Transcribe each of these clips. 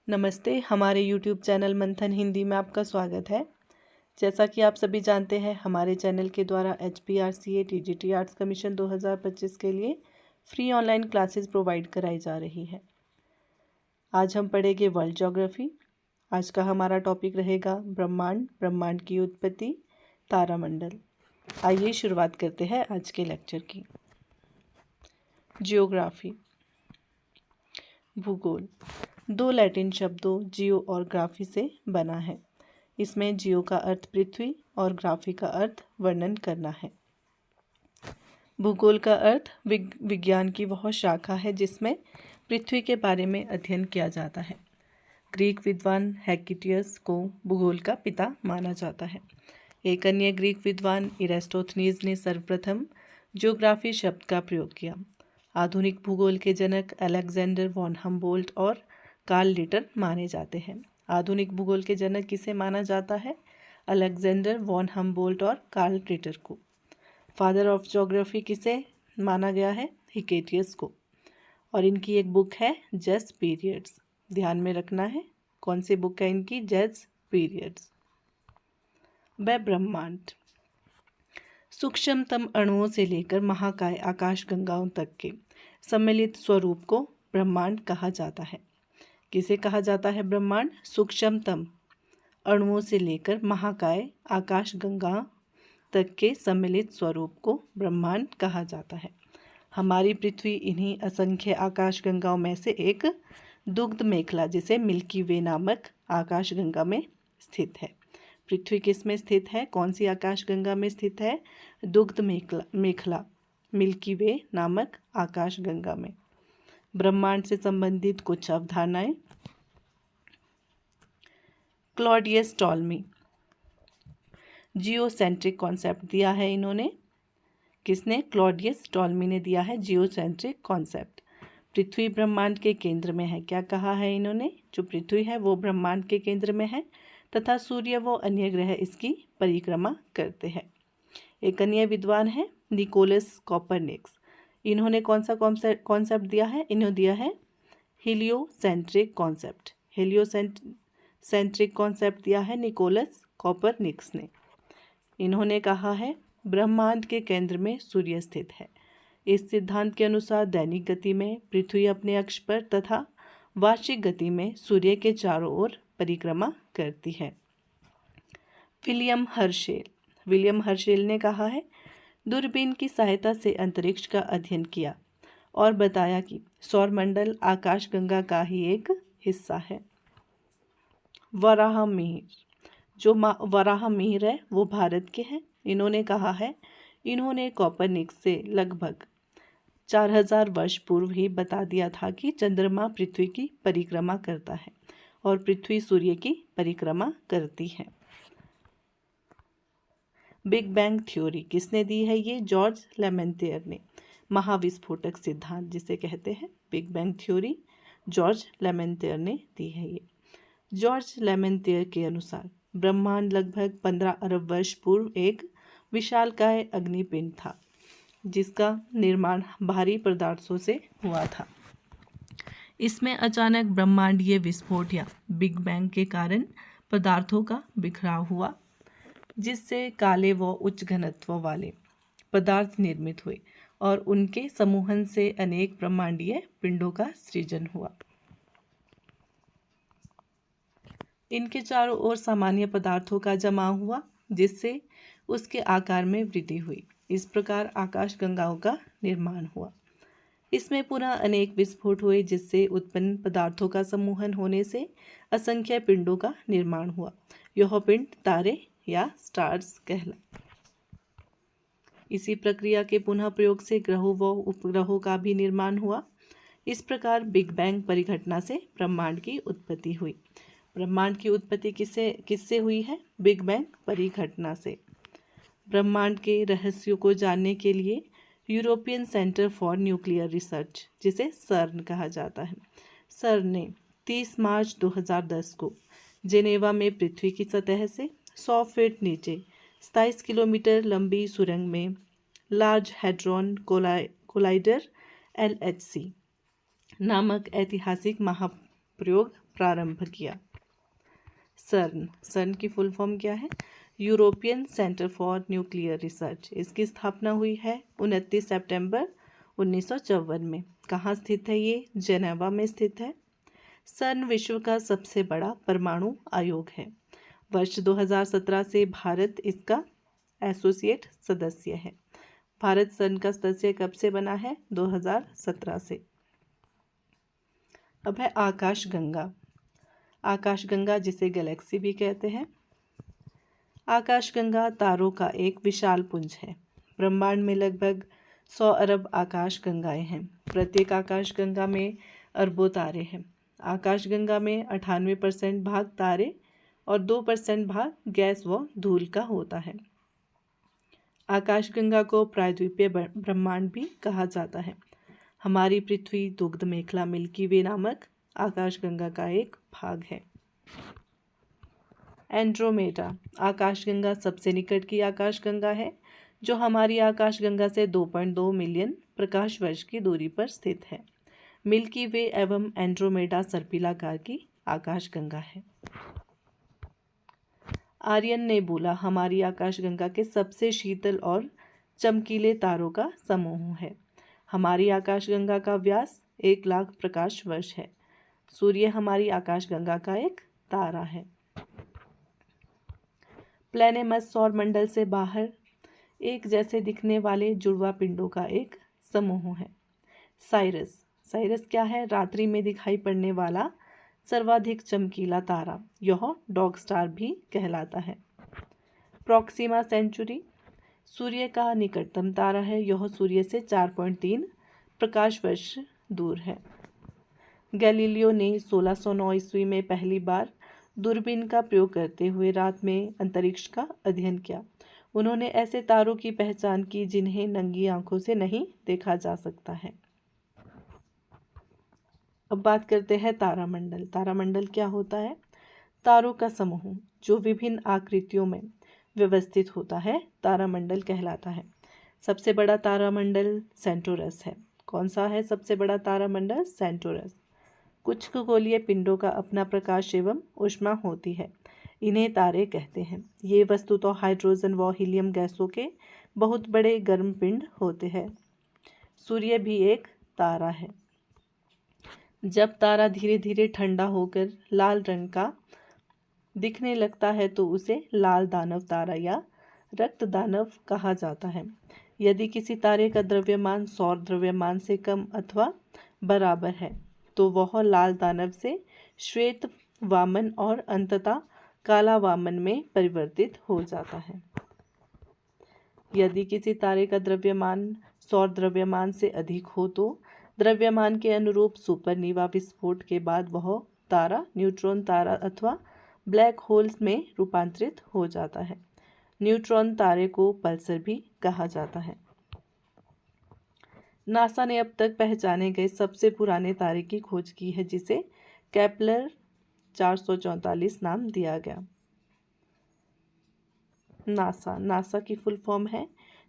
नमस्ते, हमारे YouTube channel मंथन हिंदी में आपका स्वागत है। जैसा कि आप सभी जानते हैं, हमारे चैनल के द्वारा HPRCA TGT आर्ट्स कमीशन 2025 के लिए फ्री ऑनलाइन क्लासेस प्रोवाइड कराई जा रही है। आज हम पढ़ेंगे वर्ल्ड ज्योग्राफी। आज का हमारा टॉपिक रहेगा ब्रह्मांड, ब्रह्मांड की उत्पत्ति, तारामंडल। आइए शुरुआत करते हैं आज के लेक्चर की। जियोग्राफी, भूगोल, दो लैटिन शब्दों जियो और ग्राफी से बना है। इसमें जियो का अर्थ पृथ्वी और ग्राफी का अर्थ वर्णन करना है। भूगोल का अर्थ विज्ञान की वह शाखा है जिसमें पृथ्वी के बारे में अध्ययन किया जाता है। ग्रीक विद्वान हेक्टियस को भूगोल का पिता माना जाता है। एक अन्य ग्रीक विद्वान इरेस्टोथनीज ने सर्वप्रथम जियोग्राफी शब्द का प्रयोग किया। आधुनिक भूगोल के जनक अलेक्जेंडर वॉन हम्बोल्ट और कार्ल लिटर माने जाते हैं। आधुनिक भूगोल के जनक किसे माना जाता है? अलेक्जेंडर वॉन हम्बोल्ट और कार्ल लिटर को। फादर ऑफ ज्योग्राफी किसे माना गया है? हिकेटियस को। और इनकी एक बुक है जज पीरियड्स। ध्यान में रखना है, कौन सी बुक है इनकी? जज पीरियड्स। वह ब्रह्मांड, सूक्ष्मतम अणुओं से लेकर महाकाय आकाश गंगाओं तक के सम्मिलित स्वरूप को ब्रह्मांड कहा जाता है। किसे कहा जाता है ब्रह्मांड? सूक्ष्मतम अणुओं से लेकर महाकाय आकाश गंगा तक के सम्मिलित स्वरूप को ब्रह्मांड कहा जाता है। हमारी पृथ्वी इन्हीं असंख्य आकाश गंगाओं में से एक दुग्ध मेखला जिसे मिल्की वे नामक आकाश गंगा में स्थित है। पृथ्वी किस में स्थित है? कौन सी आकाश गंगा में स्थित है? दुग्ध मेखला मिल्की वे नामक आकाश गंगा में। ब्रह्मांड से संबंधित कुछ अवधारणाएं। क्लॉडियस टॉल्मी, जियोसेंट्रिक कॉन्सेप्ट दिया है इन्होंने। किसने? क्लॉडियस टॉल्मी ने दिया है जियोसेंट्रिक कॉन्सेप्ट। पृथ्वी ब्रह्मांड के केंद्र में है। क्या कहा है इन्होंने? जो पृथ्वी है वो ब्रह्मांड के केंद्र में है तथा सूर्य व अन्य ग्रह इसकी परिक्रमा करते हैं। एक अन्य विद्वान है निकोलस कॉपरनिकस। इन्होंने कौन सा कॉन्सेप्ट दिया है? इन्होंने दिया है हीलियोसेंट्रिक कॉन्सेप्ट। हीलियोसेंट्रिक कॉन्सेप्ट दिया है निकोलस कॉपरनिकस ने। इन्होंने कहा है ब्रह्मांड के केंद्र में सूर्य स्थित है। इस सिद्धांत के अनुसार दैनिक गति में पृथ्वी अपने अक्ष पर तथा वार्षिक गति में सूर्य के चारों ओर परिक्रमा करती है। विलियम हर्शेल ने कहा है दूरबीन की सहायता से अंतरिक्ष का अध्ययन किया और बताया कि सौरमंडल आकाशगंगा का ही एक हिस्सा है। वराहमिहिर, जो वराहमिहिर है वो भारत के हैं। इन्होंने कहा है, इन्होंने कॉपरनिकस से लगभग 4000 वर्ष पूर्व ही बता दिया था कि चंद्रमा पृथ्वी की परिक्रमा करता है और पृथ्वी सूर्य की परिक्रमा करती है। बिग बैंग थ्योरी किसने दी है? ये जॉर्ज लेमेंटियर ने। महाविस्फोटक सिद्धांत जिसे कहते हैं बिग बैंग थ्योरी, जॉर्ज लेमेंटियर ने दी है ये। जॉर्ज लेमेंटियर के अनुसार ब्रह्मांड लगभग 15 अरब वर्ष पूर्व एक विशालकाय अग्निपिंड था जिसका निर्माण भारी पदार्थों से हुआ था। इसमें अचानक ब्रह्मांडीय विस्फोट या बिग बैंग के कारण पदार्थों का बिखराव हुआ जिससे काले व उच्च घनत्व वाले पदार्थ निर्मित हुए और उनके समूहन से अनेक ब्रह्मांडीय पिंडों का सृजन हुआ। इनके चारों ओर सामान्य पदार्थों का जमाव हुआ जिससे उसके आकार में वृद्धि हुई। इस प्रकार आकाश गंगाओं का निर्माण हुआ। इसमें पुनः अनेक विस्फोट हुए जिससे उत्पन्न पदार्थों का समूहन होने से असंख्य पिंडों का निर्माण हुआ। यह पिंड तारे या स्टार्स कहलाए। इसी प्रक्रिया के पुनः प्रयोग से ग्रहों व उपग्रहों का भी निर्माण हुआ। इस प्रकार बिग बैंग परिघटना से ब्रह्मांड की उत्पत्ति हुई। ब्रह्मांड की उत्पत्ति किससे हुई है? बिग बैंग परिघटना से। ब्रह्मांड के रहस्यों को जानने के लिए European centre for nuclear research, जिसे सर्न कहा जाता है, सर्न ने 30 मार्च 2010 को जेनेवा में पृथ्वी की सतह से 100 फीट नीचे 27 किलोमीटर लंबी सुरंग में लार्ज हैड्रॉन कोलाइडर LHC नामक ऐतिहासिक प्रयोग प्रारंभ किया। सर्न की फुल फॉर्म क्या है? European centre for nuclear research. इसकी स्थापना हुई है 29 सितंबर 1954 में। कहाँ स्थित है ये? जेनेवा में स्थित है। सर्न विश्व का सबसे बड़ा परमाणु आयोग है। वर्ष 2017 से भारत इसका एसोसिएट सदस्य है। भारत सर्न का सदस्य कब से बना है? 2017 से। अब है आकाशगंगा। आकाशगंगा जिसे गैलेक्सी भी कहते हैं। आकाशगंगा तारों का एक विशाल पुंज है। ब्रह्मांड में लगभग 100 अरब आकाशगंगाएं हैं। प्रत्येक आकाशगंगा में अरबों तारे हैं। आकाशगंगा में 98% भाग तारे और 2% भाग गैस व धूल का होता है। आकाशगंगा को प्रायद्वीपीय ब्रह्मांड भी कहा जाता है। हमारी पृथ्वी दुग्ध मेखला मिल्की वे नामक आकाशगंगा का एक भाग है। एंड्रोमेडा आकाशगंगा सबसे निकट की आकाशगंगा है, जो हमारी आकाशगंगा से 2.2 मिलियन प्रकाश वर्ष की दूरी पर स्थित है। मिल्की वे एवं एंड्रोमेडा सर्पिलाकार की आकाशगंगा है। आर्यन नेबुला हमारी आकाशगंगा के सबसे शीतल और चमकीले तारों का समूह है। हमारी आकाशगंगा का व्यास 1 लाख प्रकाश वर्ष है। सूर्य हमारी आकाशगंगा का एक तारा है। प्लेनेमस सौर मंडल से बाहर एक जैसे दिखने वाले जुड़वा पिंडों का एक समूह है। साइरस क्या है? रात्रि में दिखाई पड़ने वाला सर्वाधिक चमकीला तारा। यह डॉग स्टार भी कहलाता है। प्रॉक्सिमा सेंचुरी सूर्य का निकटतम तारा है। यह सूर्य से 4.3 प्रकाश वर्ष दूर है। गैलीलियो ने 1609 ईस्वी में पहली बार दूरबीन का प्रयोग करते हुए रात में अंतरिक्ष का अध्ययन किया। उन्होंने ऐसे तारों की पहचान की जिन्हें नंगी आंखों से नहीं देखा जा सकता है। अब बात करते हैं तारामंडल। तारामंडल क्या होता है? तारों का समूह जो विभिन्न आकृतियों में व्यवस्थित होता है तारामंडल कहलाता है। सबसे बड़ा तारामंडल सेंटोरस है। कौन सा है सबसे बड़ा तारामंडल? सेंटोरस। कुछ खगोलीय पिंडों का अपना प्रकाश एवं ऊष्मा होती है। इन्हें तारे कहते हैं। ये वस्तु तो हाइड्रोजन व हीलियम गैसों के बहुत बड़े गर्म पिंड होते हैं। सूर्य भी एक तारा है। जब तारा धीरे धीरे ठंडा होकर लाल रंग का दिखने लगता है तो उसे लाल दानव तारा या रक्त दानव कहा जाता है। यदि किसी तारे का द्रव्यमान सौर द्रव्यमान से कम अथवा बराबर है तो वह लाल दानव से श्वेत वामन और अंततः काला वामन में परिवर्तित हो जाता है। यदि किसी तारे का द्रव्यमान सौर द्रव्यमान से अधिक हो तो द्रव्यमान के अनुरूप सुपरनोवा विस्फोट के बाद वह तारा न्यूट्रॉन तारा अथवा ब्लैक होल्स में रूपांतरित हो जाता है। न्यूट्रॉन तारे को पल्सर भी कहा जाता है। नासा ने अब तक पहचाने गए सबसे पुराने तारे की खोज की है, जिसे केपलर 444 नाम दिया गया। नासा की फुल फॉर्म है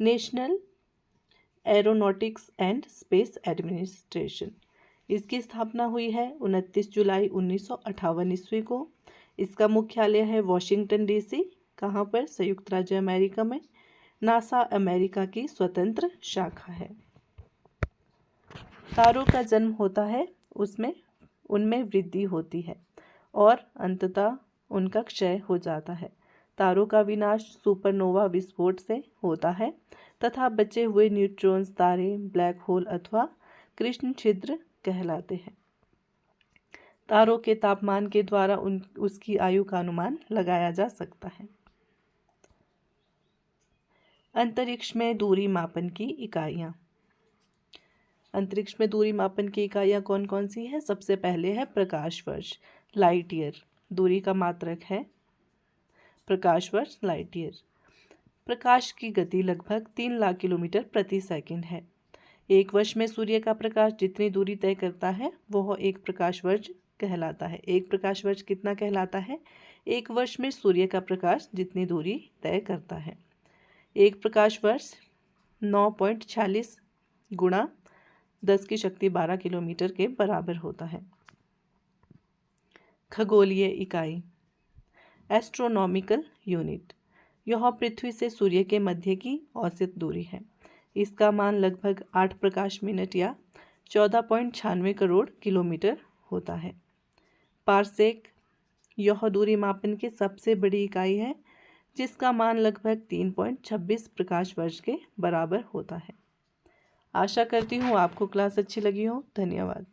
national aeronautics and space administration. इसकी स्थापना हुई है 29 जुलाई 1958 ईस्वी को। इसका मुख्यालय है वॉशिंगटन डीसी। कहाँ पर? संयुक्त राज्य अमेरिका में। नासा अमेरिका की स्वतंत्र शाखा है। तारों का जन्म होता है, उनमें वृद्धि होती है और अंततः उनका क्षय हो जाता है। तारों का विनाश सुपरनोवा विस्फोट से होता है तथा बचे हुए न्यूट्रॉन्स तारे ब्लैक होल अथवा कृष्ण छिद्र कहलाते हैं। तारों के तापमान के द्वारा उसकी आयु का अनुमान लगाया जा सकता है। अंतरिक्ष में दूरी मापन की इकाइयाँ। अंतरिक्ष में दूरी मापन की इकाइयाँ कौन कौन सी है? सबसे पहले है प्रकाश वर्ष, लाइट ईयर। दूरी का मात्रक है प्रकाश वर्ष, लाइट ईयर। प्रकाश की गति लगभग 3 लाख किलोमीटर प्रति सेकंड है। एक वर्ष में सूर्य का प्रकाश जितनी दूरी तय करता है वह एक प्रकाश वर्ष कहलाता है। एक प्रकाश वर्ष कितना कहलाता है? एक वर्ष में सूर्य का प्रकाश जितनी दूरी तय करता है। एक प्रकाश वर्ष 9.46 गुणा 10 की शक्ति 12 किलोमीटर के बराबर होता है। खगोलीय इकाई एस्ट्रोनॉमिकल यूनिट। यह पृथ्वी से सूर्य के मध्य की औसत दूरी है। इसका मान लगभग 8 प्रकाश मिनट या 14.96 करोड़ किलोमीटर होता है। पारसेक यह दूरी मापन की सबसे बड़ी इकाई है, जिसका मान लगभग 3.26 प्रकाश वर्ष के बराबर होता है। आशा करती हूँ आपको क्लास अच्छी लगी हो। धन्यवाद।